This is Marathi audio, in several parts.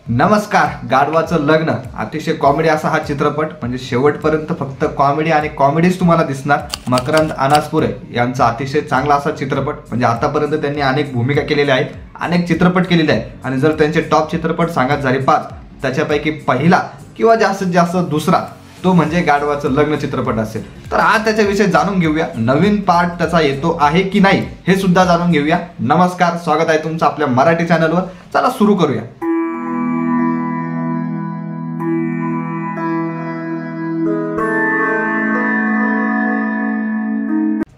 नमस्कार. गाढवाचं लग्न अतिशय कॉमेडी असा हा चित्रपट, म्हणजे शेवटपर्यंत फक्त कॉमेडी आणि कॉमेडीच तुम्हाला दिसणार. मकरंद अनासपुरे यांचा अतिशय चांगला असा चित्रपट, म्हणजे आतापर्यंत त्यांनी अनेक भूमिका केलेल्या आहेत, अनेक चित्रपट केलेले आहेत आणि जर त्यांचे टॉप चित्रपट सांगत झाले 5, त्याच्यापैकी पहिला किंवा जास्तीत जास्त दुसरा तो म्हणजे गाढवाचं लग्न चित्रपट असेल. तर आज त्याच्याविषयी जाणून घेऊया. नवीन पार्ट त्याचा येतो आहे की नाही हे सुद्धा जाणून घेऊया. नमस्कार, स्वागत आहे तुमचं आपल्या मराठी चॅनलवर. चला सुरू करूया.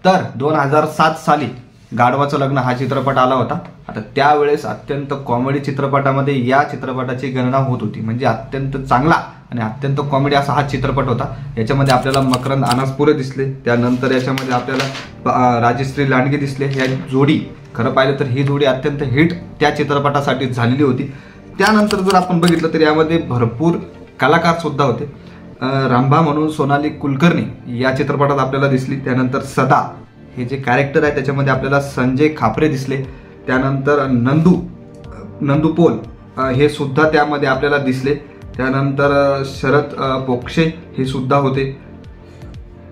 तर 2007 साली गाढवाचं लग्न हा चित्रपट आला होता. आता त्यावेळेस अत्यंत कॉमेडी चित्रपटामध्ये या चित्रपटाची गणना होत होती, म्हणजे अत्यंत चांगला आणि अत्यंत कॉमेडी असा हा चित्रपट होता. याच्यामध्ये आपल्याला मकरंद अनासपुरे दिसले, त्यानंतर याच्यामध्ये आपल्याला राजश्री लांडगे दिसले. या जोडी खरं पाहिलं तर ही जोडी अत्यंत हिट त्या चित्रपटासाठी झालेली होती. त्यानंतर जर आपण बघितलं तर यामध्ये भरपूर कलाकार सुद्धा होते. रांभा म्हणून सोनाली कुलकर्णी या चित्रपटात आपल्याला दिसली. त्यानंतर सदा हे जे कॅरेक्टर आहे त्याच्यामध्ये आपल्याला संजय खापरे दिसले. त्यानंतर नंदू पोल हे सुद्धा त्यामध्ये आपल्याला दिसले. त्यानंतर शरद पोक्षे हे सुद्धा होते.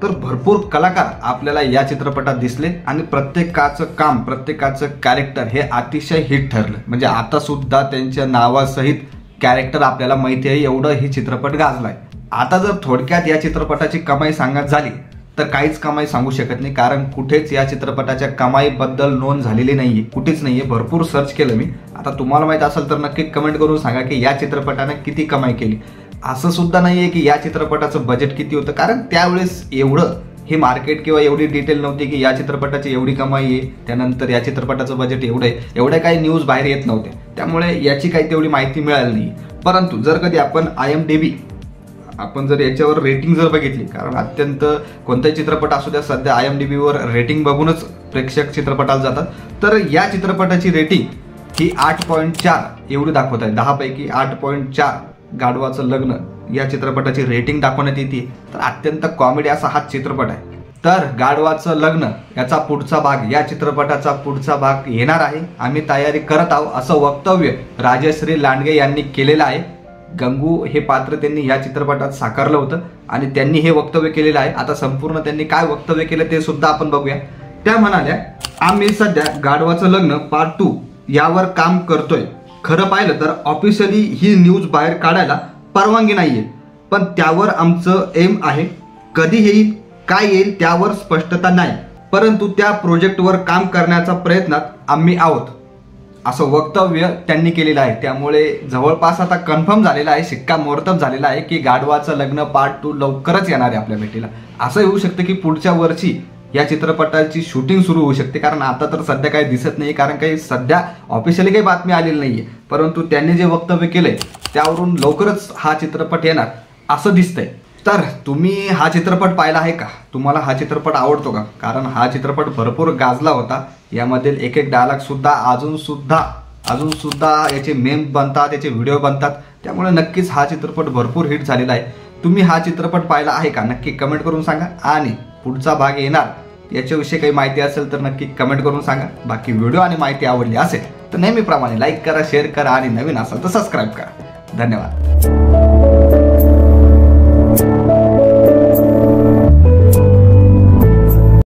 तर भरपूर कलाकार आपल्याला या चित्रपटात दिसले आणि प्रत्येकाचं काम, प्रत्येकाचं कॅरेक्टर हे अतिशय हिट ठरलं. म्हणजे आता सुद्धा त्यांच्या नावासहित कॅरेक्टर आपल्याला माहिती आहे, एवढं हे चित्रपट गाजलाय. आता जर थोडक्यात या चित्रपटाची कमाई सांगत झाली तर काहीच कमाई सांगू शकत नाही, कारण कुठेच या चित्रपटाच्या कमाईबद्दल नोंद झालेली नाहीये, कुठेच नाहीये. भरपूर सर्च केलं मी. आता तुम्हाला माहित असेल तर नक्की कमेंट करून सांगा की या चित्रपटाने किती कमाई केली. असं सुद्धा नाहीये की या चित्रपटाचं बजेट किती होतं, कारण त्यावेळेस एवढं हे मार्केट किंवा एवढी डिटेल नव्हती की या चित्रपटाची एवढी कमाई आहे, त्यानंतर या चित्रपटाचं बजेट एवढं आहे, एवढ्या काही न्यूज बाहेर येत नव्हते. त्यामुळे याची काही तेवढी माहिती मिळाली नाही. परंतु जर कधी आपण जर याच्यावर रेटिंग जर बघितली, कारण अत्यंत कोणताही चित्रपट असू द्या सध्या IMDb वर रेटिंग बघूनच प्रेक्षक चित्रपटाला जातात. तर या चित्रपटाची रेटिंग ही 8.4 एवढी दाखवत आहे. 10 पैकी 8.4 गाढवाचं लग्न या चित्रपटाची रेटिंग दाखवण्यात येते. तर अत्यंत कॉमेडी असा हा चित्रपट आहे. तर गाढवाचं लग्न याचा पुढचा भाग, या चित्रपटाचा पुढचा भाग येणार आहे, आम्ही तयारी करत आहोत, असं वक्तव्य राजश्री लांडगे यांनी केलेलं आहे. गंगू हे पात्र त्यांनी या चित्रपटात साकारलं होतं आणि त्यांनी हे वक्तव्य केलेलं आहे. आता संपूर्ण त्यांनी काय वक्तव्य केलं ते सुद्धा आपण बघूया. त्या म्हणाल्या, आम्ही सध्या गाढवाचं लग्न पार्ट 2 यावर काम करतोय. खरं पाहिलं तर ऑफिशियली ही न्यूज बाहेर काढायला परवानगी नाहीये, पण त्यावर आमचं एम आहे. कधी येईल, काय येईल त्यावर स्पष्टता नाही, परंतु त्या प्रोजेक्टवर काम करण्याच्या प्रयत्नात आम्ही आहोत, असं वक्तव्य त्यांनी केलेलं आहे. त्यामुळे जवळपास आता कन्फर्म झालेलं आहे, शिक्कामोर्तब झालेला आहे की गाढवाचं लग्न पार्ट 2 लवकरच येणार आहे आपल्या भेटीला. असं होऊ शकतं की पुढच्या वर्षी या चित्रपटाची शूटिंग सुरू होऊ शकते, कारण आता तर सध्या काही दिसत नाही, कारण काही सध्या ऑफिशियली काही बातमी आलेली नाहीये. परंतु त्यांनी जे वक्तव्य केलंय त्यावरून लवकरच हा चित्रपट येणार असं दिसतंय. तर तुम्ही हा चित्रपट पाहिला आहे का? तुम्हाला हा चित्रपट आवडतो का? कारण हा चित्रपट भरपूर गाजला होता. यामधील एक डायलॉग सुद्धा अजून सुद्धा याचे मेम बनतात, याचे व्हिडिओ बनतात. त्यामुळे नक्कीच हा चित्रपट भरपूर हिट झालेला आहे. तुम्ही हा चित्रपट पाहिला आहे का? नक्की कमेंट करून सांगा. आणि पुढचा भाग येणार याच्याविषयी काही माहिती असेल तर नक्की कमेंट करून सांगा. बाकी व्हिडिओ आणि माहिती आवडली असेल तर नेहमीप्रमाणे लाईक करा, शेअर करा आणि नवीन असेल तर सबस्क्राईब करा. धन्यवाद.